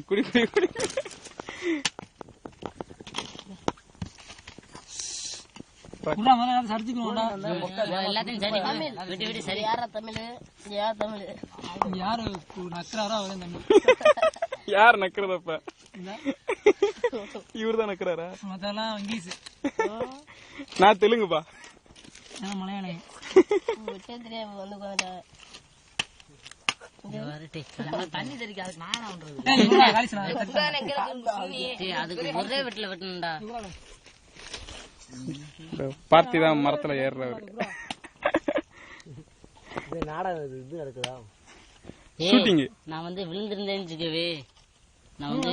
குடி குடி குடி. எல்லாத்தையும் சரி விட்டு விட்டு சரி. யாரா தமிழ் யார் தமிழ் யாரு நக்குறாரோ அவரே தமிழ். யார் நக்குறதப்ப? இவருதான் நக்குறாரா? மத்தெல்லாம் இங்கிலீஷ். நான் தெலுங்குப்பா. மலையாளம் தண்ணி தெரிக்காது. அதுக்கு ஒரே வெட்டில வெட்டணும்டா. பார்த்தி தான் மரத்துல ஏறுறவர். நான் வந்து விழுந்திருந்தேன்னு வச்சுக்கவே, நான் வந்து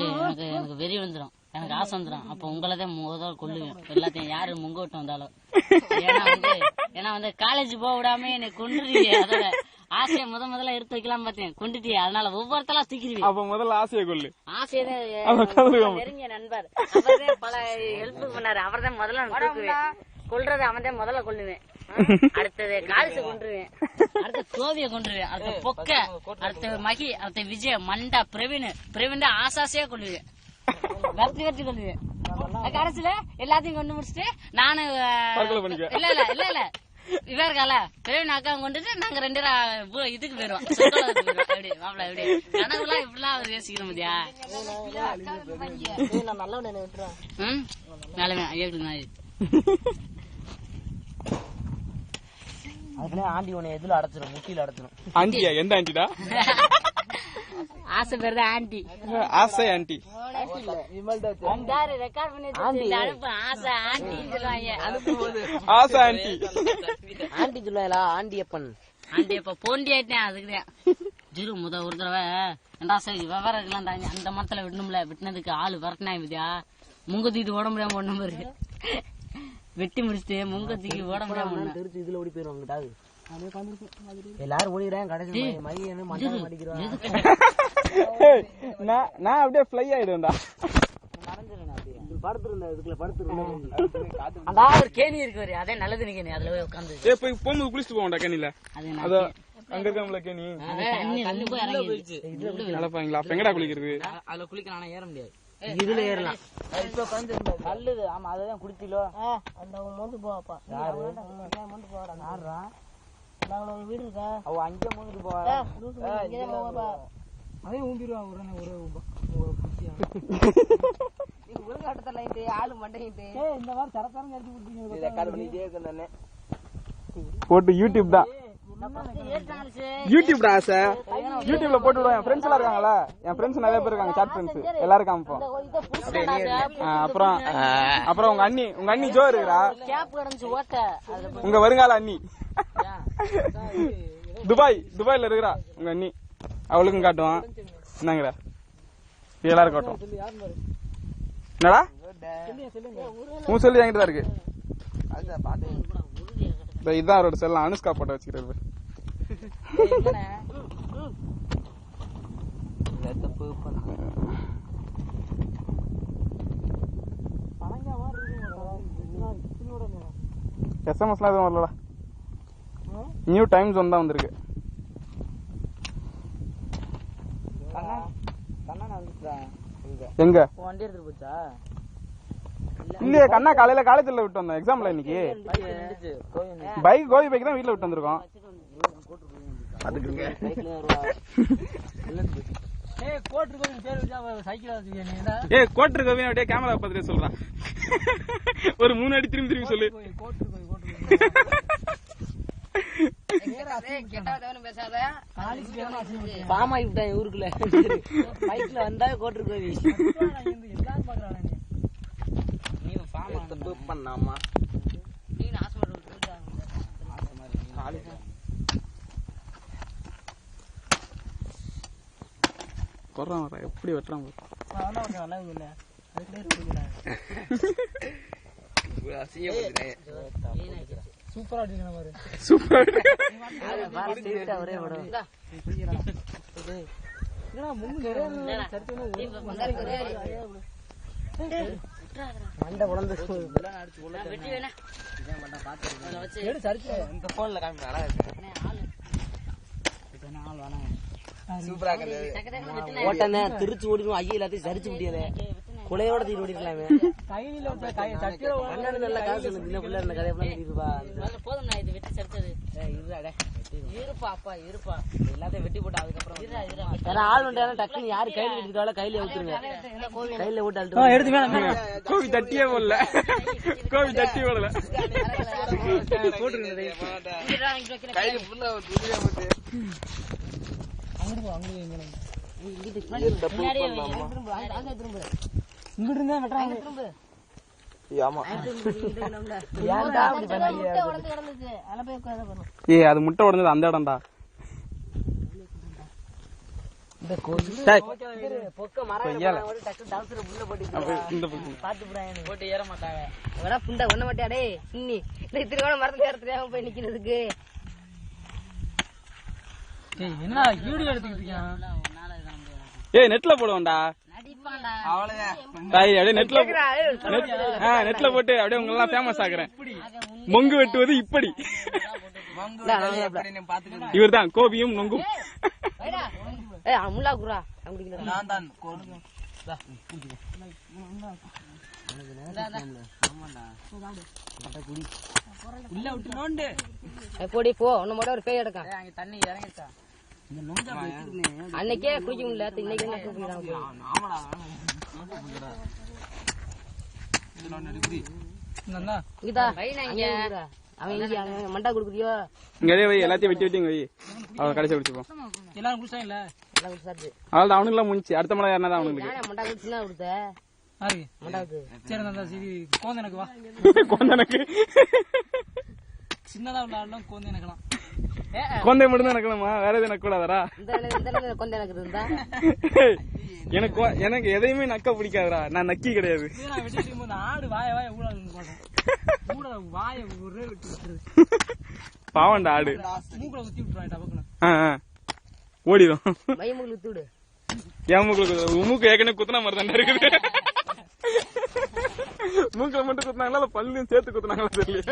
எனக்கு வெறி வந்துடும், எனக்கு ஆசை வந்துடும். அப்ப உங்களதான் முதல்ல கொல்லுவேன் எல்லாத்தையும், யாரு முங்க விட்டு வந்தாலும். ஏன்னா வந்து காலேஜ் போக விடாம என்னை கொண்டுருவீங்க. அதோட ஆசையை முதல்ல எடுத்து வைக்கலாம் பார்த்தேன், கொண்டுட்டியே. அதனால ஒவ்வொருத்தலாம் தூக்கிடுவீங்க. அப்ப முதல்ல ஆசையை கொல்லு. ஆசையதான் நெருங்கிய நண்பர், அவர்தான் பல ஹெல்ப் பண்ணாரு. அவர்தான் முதல்ல கொல்றது, அவன் தான் முதல்ல கொல்லுவேன். அடுத்தது காலிச கொண்டுருவேன், அடுத்த கோவிய கொண்டுருவேன், அடுத்த பொக்க, அடுத்த மகி, அடுத்த விஜய், மண்டா, பிரவீன் ஆசாசையா கொள்ளுவேன், வெற்றி வெற்றி கொள்ளுவேன். கடைசியில எல்லாத்தையும் கொண்டு முடிச்சுட்டு நானு இல்ல இவர்கால பிரவீன் அக்கா கொண்டுட்டு நாங்க 2 இதுக்கு போயிருவோம், கனவுலாம் இப்படிலாம் அவர் யோசிக்கிற முடியா? நல்லவே ஆண்டி உன்னை எதுல அடைச்சிடும், முட்டியில அடைச்சிடும். ஆண்டியா? எந்த ஆண்டிடா? ஆசை பேர் தான் ஆண்டி. ஆசை ஆண்டி ரெக்கார்ட் பண்ணி அனுப்பு. ஆசை ஆண்டின்னு சொல்லுவாங்க. ஆசை ஆண்டி ஆண்டி சொல்லுவாங்களா? ஆண்டியப்பன் ஆண்டியப்ப போண்டி ஆயிட்டேன். அதுக்குதான் ஜிரு ஒரு தடவை ரெண்டா சரி விவரம் இருக்கலாம், அந்த மரத்துல விடணும்ல, விட்டுனதுக்கு ஆளு விரட்டினா விதியா, முங்க தூக்கிட்டு ஓட முடியாம ஓட நம்பரு வெட்டி முடிச்சுட்டு முங்க தூக்கி ஓட முடியாம இதுல ஓடி போயிருவாங்க. எல்லாரும் ஓடிடுறேன். கடைசி நான் அப்படியே ஃப்ளை ஆயிடுவேன்டா. கேணி இருக்கு, அதே நல்லது நிக்கணும். அதுல போய் உட்காந்து போய் போகும்போது குளிச்சுட்டு போவோம்டா கேணில. அங்க இருக்காமல கேணி நல்லப்பாங்களா? அப்ப எங்கடா குளிக்கிறது? அதுல குளிக்கலாம், ஏற முடியாது. இதுல ஏறலாம். நல்லது. ஆமா, அதான் குடிச்சீங்களோ அந்த மோந்து போவாப்பா. வீடு இருக்கா? அவ அங்கே மோந்துட்டு போவா. அதே ஊம்பிடுவா. ஒழுங்காட்டத்தில் ஆளு மண்டையிட்டு இந்த மாதிரி சரத்தாரம் கடிச்சு கொடுத்தீங்க. போட்டு யூடியூப் தான், யூடியூப் ஆசை. யூடியூப்ல போட்டு விடுவோம். என் ஃப்ரெண்ட்ஸ் எல்லாம் இருக்காங்களா, என் ஃப்ரெண்ட்ஸ் நிறைய பேர் இருக்காங்க, சாட் ஃப்ரெண்ட்ஸ் எல்லாரும் காமிப்போம். அப்புறம் உங்க அண்ணி ஜோ இருக்கிறா, உங்க வருங்கால அண்ணி துபாய்ல இருக்கிறா உங்க அண்ணி, அவளுக்கும் காட்டுவான். என்னங்கிற எல்லாரும் காட்டுவோம். என்னடா உன் சொல்லி என்கிட்ட தான் இருக்கு. இதுதான் அவரோட செல்லம், அனுஷ்கா போட்டோ வச்சுக்கிறது. எஸ்எம்எஸ்லாம் எதுவும் வரலடா, நியூ டைம் ஜோன் தான் வந்திருக்கு. எங்க வண்டி எடுத்துட்டு போச்சா? இல்லையே கண்ணா, காலையில காலேஜ்ல விட்டு வந்தோம் எக்ஸாம்ல. இன்னைக்கு பைக் கோவி பைக் தான் வீட்டுல விட்டு வந்திருக்கோம். கோட்டர் கோவி அப்படியே கேமரா பார்த்துட்டு சொல்றான். ஒரு 3 அடி திரும்பி சொல்லு. ஊருக்குள்ள பைக்ல வந்தா கோட்டர் கோவி பண்ணாமா எப்படி வெட்டுறான் சூப்பரா மண்டை உடந்து சூப்பரா ஓட்டனே திருச்சி ஓடிடும் ஐயா எல்லாத்தையும் சரிச்சு முடியல குலையோட தீர் ஓடிக்கலாமே நல்ல காசு இருந்த கதையெல்லாம் போதும் நான் இது வெட்டி சரிச்சது இருப்பா அப்பா இருப்பா எல்லாத்தையும் வெட்டி போட்டு அதுக்கப்புறம் வேற ஆள் வந்து டக்குன்னு யாரு கையில எடுத்துட்டாலும் கையில ஊத்துருங்க கையில ஊட்டாலும் எடுத்து கோவி தட்டியே போடல கோவி தட்டி போடல அது முட்டை உடஞ்சது அந்த இடம்டா போட்டு ஏற மாட்டாங்க புண்டை ஒண்ண மாட்டாடே இன்னி திருவோண மரத்துல ஏறத்துக்காக போய் நிக்கிறதுக்கு என்ன வீடியோ எடுத்துக்கிட்டு ஏய் நெட்ல போடுவோம்டா நெட்ல போட்டு அப்படியே உங்க எல்லாம் ஃபேமஸ் ஆகுறேன் மொங்கு வெட்டுவது இப்படி இவர் தான் கோபியும் நொங்கும் போடி போ ஒன்னு மட்டும் ஒரு பேய் எடுக்க தண்ணி இறங்கிட்டா அன்னைக்கே குடிக்க முடியல இன்னைக்கு என்ன கூப்பிடுறாங்க அவன் இங்க மண்டா குடுக்குறியோ இங்க வை எல்லாத்தையும் வெட்டி வெட்டி வை அவன் கடைசி குடிச்சுப்போம் எல்லாரும் குடிச்சா இல்ல அவள் அவனுக்கு எல்லாம் முடிச்சு அடுத்த மழை யாருனா அவனுக்கு மண்டா குடிச்சுனா கொடுத்த சரி கோந்தனுக்கு வா கோந்தனுக்கு சின்னதா உள்ள ஆளும் கோந்தனுக்கலாம் கொந்தை மட்டும் தான் எனக்கணுமா வேற எதுவும் நக்க கூடாதரா கொந்தை எனக்கு இருந்தா எனக்கு எதையுமே நக்க பிடிக்காதுடா நான் நக்கி கிடையாது ஆடு வாய வாய ஊழ வாய ஒரே விட்டு பாவண்டா ஆடு மூக்குல குத்தி விட்டுருவாங்க ஓடிடும் மைமுக்கு குத்தி விடு என் மூக்கு ஏற்கனவே குத்துனா மாதிரி தானே இருக்குது மூக்கில மட்டும் குத்துனாங்களா பல்லையும் சேர்த்து குத்துனாங்களா தெரியல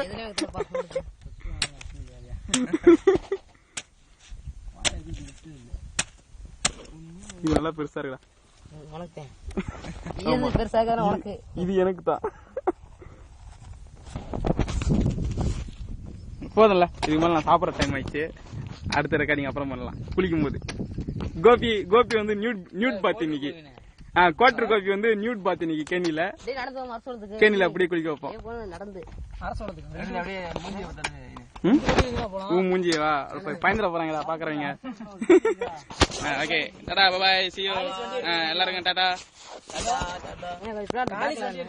இது நல்லா பெருசா இருக்குடா உனக்கு இது எனக்கு தான் போதும்ல இதுக்கு மேல நான் சாப்பிட்ற டைம் ஆயிடுச்சு அடுத்த ரெக்கார்டிங் அப்புறம் பண்ணலாம் குளிக்கும் போது கோபி வந்து நியூட் பாத் இன்னைக்கு குவார்டர் கோபி வந்து நியூட் பாத் இன்னைக்கு கேணில அப்படியே குளிக்க வைப்போம் நடந்து மூஞ்சியவா பயந்துட போறாங்களா பாக்குறவங்க okay Tata bye see you எல்லாருக்கும் டாடா